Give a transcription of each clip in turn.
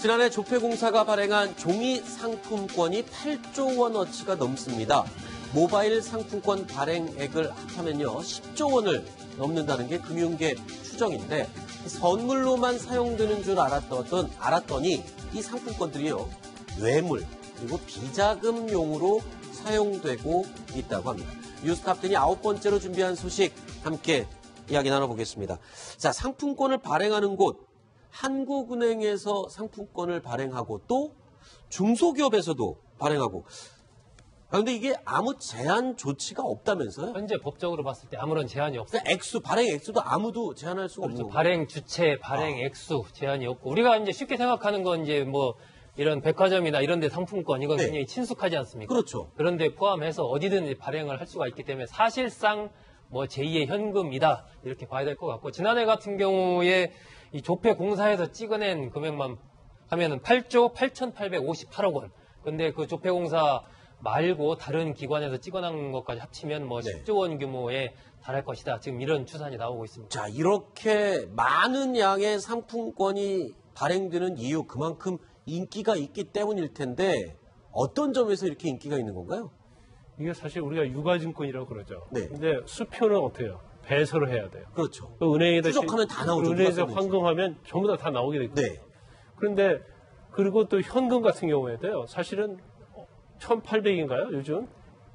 지난해 조폐공사가 발행한 종이 상품권이 8조 원어치가 넘습니다. 모바일 상품권 발행액을 합하면요 10조 원을 넘는다는 게 금융계 추정인데 선물로만 사용되는 줄 알았더니 이 상품권들이요 뇌물 그리고 비자금용으로 사용되고 있다고 합니다. 뉴스탑10이 9번째로 준비한 소식 함께 이야기 나눠보겠습니다. 자, 상품권을 발행하는 곳 한국은행에서 상품권을 발행하고 또 중소기업에서도 발행하고 그런데 이게 아무 제한 조치가 없다면서요? 현재 법적으로 봤을 때 아무런 제한이 없어요. 액수, 발행 액수도 아무도 제한할 수가 없는 거예요. 발행 주체, 발행 액수 제한이 없고 우리가 이제 쉽게 생각하는 건 이제 뭐 이런 백화점이나 이런 데 상품권 이건 굉장히 친숙하지 않습니까? 그렇죠. 그런데 포함해서 어디든 발행을 할 수가 있기 때문에 사실상 뭐 제2의 현금이다 이렇게 봐야 될 것 같고 지난해 같은 경우에 이 조폐공사에서 찍어낸 금액만 하면은 8조 8,858억 원. 근데 그 조폐공사 말고 다른 기관에서 찍어낸 것까지 합치면 뭐 10조 원 규모에 달할 것이다. 지금 이런 추산이 나오고 있습니다. 자, 이렇게 많은 양의 상품권이 발행되는 이유 그만큼 인기가 있기 때문일 텐데 어떤 점에서 이렇게 인기가 있는 건가요? 이게 사실 우리가 유가증권이라고 그러죠. 네. 근데 수표는 어때요? 배설을 해야 돼요. 그렇죠. 은행에다 추적하면 다 나오죠. 은행에서 환금하면 전부 다 나오게 되거든요. 네. 그런데 그리고 또 현금 같은 경우에도요. 사실은 1,800인가요? 요즘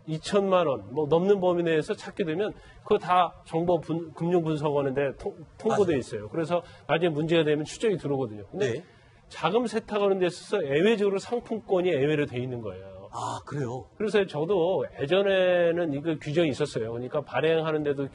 2천만 원 뭐 넘는 범위 내에서 찾게 되면 그거 다 정보 금융분석원인데 통보돼 있어요. 그래서 나중에 문제가 되면 추적이 들어오거든요. 근데 자금 세탁하는 데 있어서 예외적으로 상품권이 예외로 돼 있는 거예요. 아, 그래요? 그래서 저도 예전에는 이거 규정이 있었어요. 그러니까 발행하는데도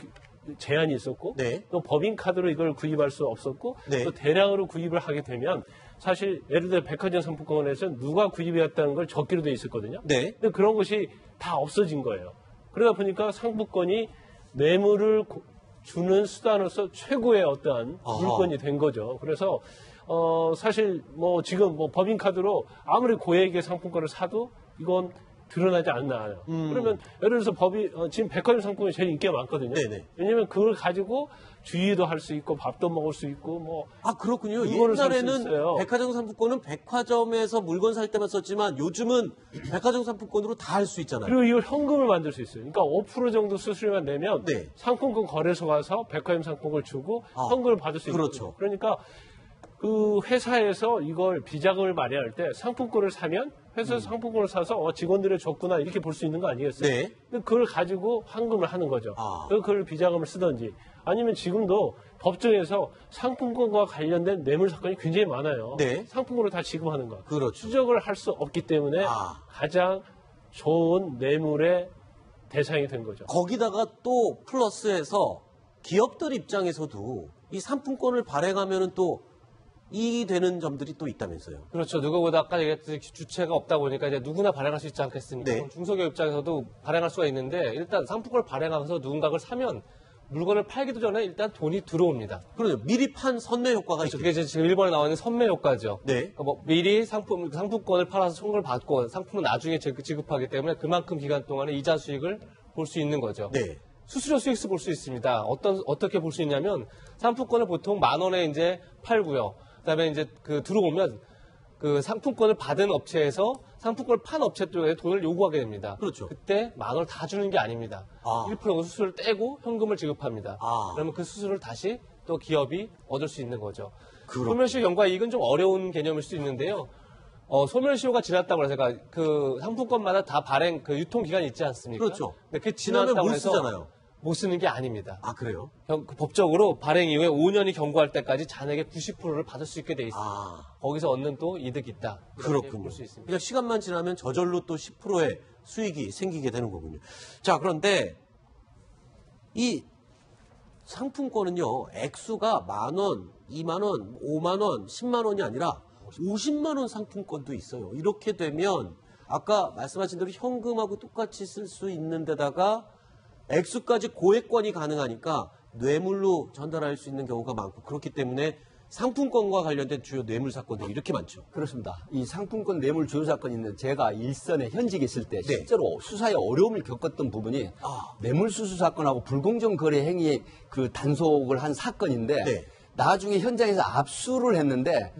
제한이 있었고 또 법인카드로 이걸 구입할 수 없었고 또 대량으로 구입을 하게 되면 사실 예를 들어 백화점 상품권에서 누가 구입해왔다는 걸 적기로 돼 있었거든요. 근데 그런 것이 다 없어진 거예요. 그러다 보니까 상품권이 뇌물을 주는 수단으로서 최고의 어떠한 물건이 된 거죠. 그래서 사실 뭐 지금 뭐 법인카드로 아무리 고액의 상품권을 사도 이건 드러나지 않나요. 그러면 예를 들어서 지금 백화점 상품이 제일 인기가 많거든요. 왜냐하면 그걸 가지고 주유도 할 수 있고 밥도 먹을 수 있고 뭐. 아, 그렇군요. 옛날에는 백화점 상품권은 백화점에서 물건 살 때만 썼지만 요즘은 백화점 상품권으로 다 할 수 있잖아요. 그리고 이걸 현금을 만들 수 있어요. 그러니까 5% 정도 수수료만 내면 상품권 거래소 가서 백화점 상품권을 주고 현금을 받을 수 있거든요. 그렇죠. 그러니까 그 회사에서 이걸 비자금을 마련할 때 상품권을 사면 회사에서 상품권을 사서 직원들이 줬구나 이렇게 볼 수 있는 거 아니겠어요? 근데 그걸 가지고 환금을 하는 거죠. 그걸 비자금을 쓰든지 아니면 지금도 법정에서 상품권과 관련된 뇌물 사건이 굉장히 많아요. 상품권으로 다 지급하는 거. 추적을 할 수 없기 때문에 가장 좋은 뇌물의 대상이 된 거죠. 거기다가 또 플러스해서 기업들 입장에서도 이 상품권을 발행하면은 또 이익이 되는 점들이 또 있다면서요. 그렇죠. 누구보다 아까 얘기했듯이 주체가 없다 보니까 이제 누구나 발행할 수 있지 않겠습니까? 중소기업 입장에서도 발행할 수가 있는데 일단 상품권을 발행하면서 누군가 그걸 사면 물건을 팔기도 전에 일단 돈이 들어옵니다. 그러죠. 미리 판 선매 효과가 있죠. 그게 지금 일본에 나와 있는 선매 효과죠. 그러니까 뭐 미리 상품권을 팔아서 청구를 받고 상품은 나중에 지급하기 때문에 그만큼 기간 동안에 이자 수익을 볼 수 있는 거죠. 수수료 수익도 볼 수 있습니다. 어떻게 볼 수 있냐면 상품권을 보통 10,000원에 이제 팔고요. 그다음에 이제 들어오면 그 상품권을 받은 업체에서 상품권을 판 업체 쪽에 돈을 요구하게 됩니다. 그때 10,000원을 다 주는 게 아닙니다. 1% 수수료를 떼고 현금을 지급합니다. 그러면 그 수수료를 다시 또 기업이 얻을 수 있는 거죠. 소멸시효 경과 이익은 좀 어려운 개념일 수 있는데요. 소멸시효가 지났다고 해서 제가 그 상품권마다 다 발행 유통 기간이 있지 않습니까? 근데 그 지났다고 해서 못 쓰는 게 아닙니다. 아, 그래요? 법적으로 발행 이후에 5년이 경과할 때까지 잔액의 90%를 받을 수 있게 돼 있습니다. 거기서 얻는 또 이득이 있다. 그렇군요. 볼 수 있습니다. 그러니까 시간만 지나면 저절로 또 10%의 수익이 생기게 되는 거군요. 자, 그런데 이 상품권은요, 액수가 10,000원, 20,000원, 50,000원, 100,000원이 아니라 500,000원 상품권도 있어요. 이렇게 되면 아까 말씀하신 대로 현금하고 똑같이 쓸 수 있는 데다가 액수까지 고액권이 가능하니까 뇌물로 전달할 수 있는 경우가 많고 그렇기 때문에 상품권과 관련된 주요 뇌물 사건들이 이렇게 많죠. 그렇습니다. 이 상품권 뇌물 주요 사건이 있는 제가 일선에 현직에 있을 때 실제로 수사에 어려움을 겪었던 부분이 뇌물 수수 사건하고 불공정 거래 행위의 그 단속을 한 사건인데 나중에 현장에서 압수를 했는데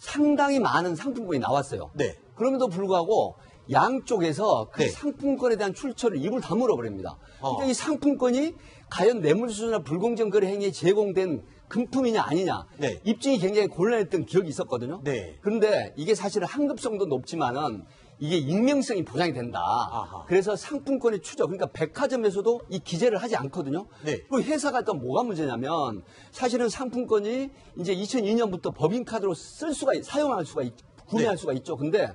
상당히 많은 상품권이 나왔어요. 네. 그럼에도 불구하고 양쪽에서 그 네. 상품권에 대한 출처를 입을 다물어 버립니다. 그러니까 이 상품권이 과연 뇌물수수나 불공정 거래 행위에 제공된 금품이냐 아니냐 네. 입증이 굉장히 곤란했던 기억이 있었거든요. 네. 그런데 이게 사실은 환급성도 높지만은 이게 익명성이 보장이 된다. 아하. 그래서 상품권의 추적, 그러니까 백화점에서도 이 기재를 하지 않거든요. 네. 그 회사가 또 뭐가 문제냐면 사실은 상품권이 이제 2002년부터 법인카드로 사용할 수가 구매할 수가 있죠. 근데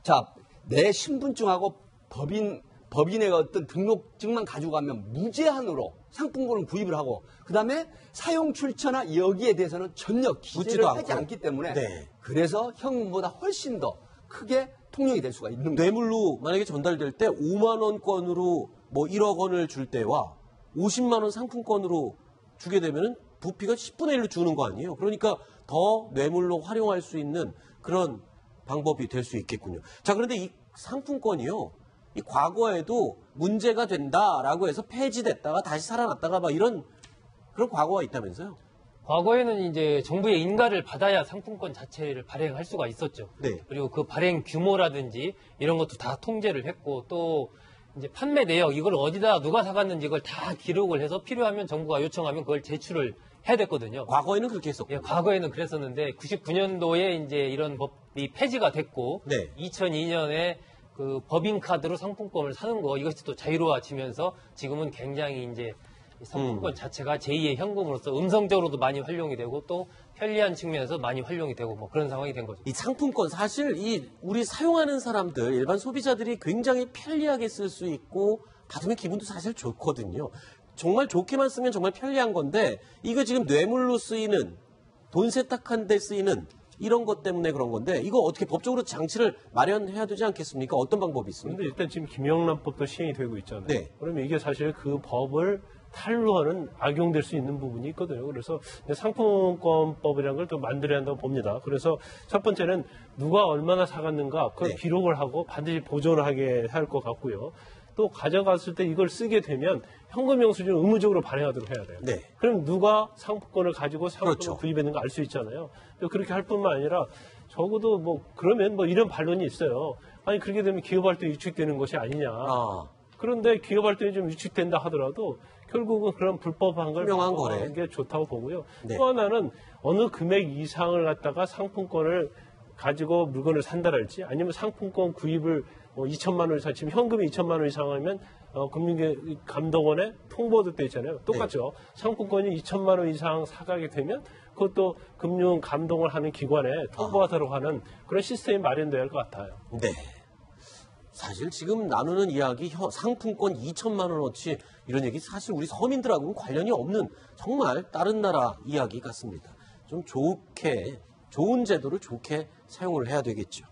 자, 내 신분증하고 법인의 어떤 등록증만 가지고 가면 무제한으로 상품권을 구입을 하고 그다음에 사용 출처나 여기에 대해서는 전혀 기재를 하지 않기 때문에 네. 그래서 현금보다 훨씬 더 크게 통용이 될 수가 있는 거예요. 뇌물로 만약에 전달될 때 5만 원권으로 뭐 1억 원을 줄 때와 50만 원 상품권으로 주게 되면은 부피가 10분의 1로 주는 거 아니에요. 그러니까 더 뇌물로 활용할 수 있는 그런 방법이 될 수 있겠군요. 자, 그런데 이 상품권이요. 이 과거에도 문제가 된다라고 해서 폐지됐다가 다시 살아났다가 막 이런 그런 과거가 있다면서요? 과거에는 이제 정부의 인가를 받아야 상품권 자체를 발행할 수가 있었죠. 네. 그리고 그 발행 규모라든지 이런 것도 다 통제를 했고 또 이제 판매 내역 이걸 어디다 누가 사갔는지 이걸 다 기록을 해서 필요하면 정부가 요청하면 그걸 제출을 해야 됐거든요. 과거에는 그렇게 했었고. 예, 과거에는 그랬었는데 99년도에 이제 이런 법이 폐지가 됐고 네. 2002년에 그 법인카드로 상품권을 사는 거 이것이 또 자유로워지면서 지금은 굉장히 이제 이 상품권 자체가 제2의 현금으로서 음성적으로도 많이 활용이 되고 또 편리한 측면에서 많이 활용이 되고 뭐 그런 상황이 된 거죠. 이 상품권 사실 이 우리 사용하는 사람들 일반 소비자들이 굉장히 편리하게 쓸 수 있고 받으면 기분도 사실 좋거든요. 정말 좋게만 쓰면 정말 편리한 건데 이거 지금 뇌물로 쓰이는 돈 세탁한 데 쓰이는 이런 것 때문에 그런 건데 이거 어떻게 법적으로 장치를 마련해야 되지 않겠습니까? 어떤 방법이 있습니까? 그런데 일단 지금 김영란법도 시행이 되고 있잖아요. 네. 그러면 이게 사실 그 법을 탈루하는 악용될 수 있는 부분이 있거든요. 그래서 상품권법이라는 걸 또 만들어야 한다고 봅니다. 그래서 첫 번째는 누가 얼마나 사갔는가 그걸 네. 기록을 하고 반드시 보존을 하게 할 것 같고요. 또 가져갔을 때 이걸 쓰게 되면 현금 영수증을 의무적으로 발행하도록 해야 돼요. 네. 그럼 누가 상품권을 가지고 상품권을 그렇죠. 구입했는가 알 수 있잖아요. 또 그렇게 할 뿐만 아니라 적어도 뭐 그러면 뭐 이런 반론이 있어요. 아니 그렇게 되면 기업활동이 위축되는 것이 아니냐. 그런데 기업활동이 좀 위축된다 하더라도 결국은 그런 불법한 걸 투명한 하는 게 좋다고 보고요. 네. 또 하나는 어느 금액 이상을 갖다가 상품권을 가지고 물건을 산다랄지 아니면 상품권 구입을 2천만 원 이상, 지금 현금이 2천만 원 이상이면 금융감독원에 통보도 돼 있잖아요. 똑같죠. 네. 상품권이 2천만 원 이상 사가게 되면 그것도 금융감독을 하는 기관에 통보하도록 하는 그런 시스템이 마련돼야 할 것 같아요. 네. 사실 지금 나누는 이야기 상품권 2천만 원어치 이런 얘기 사실 우리 서민들하고는 관련이 없는 정말 다른 나라 이야기 같습니다. 좀 좋은 제도를 좋게 사용을 해야 되겠죠.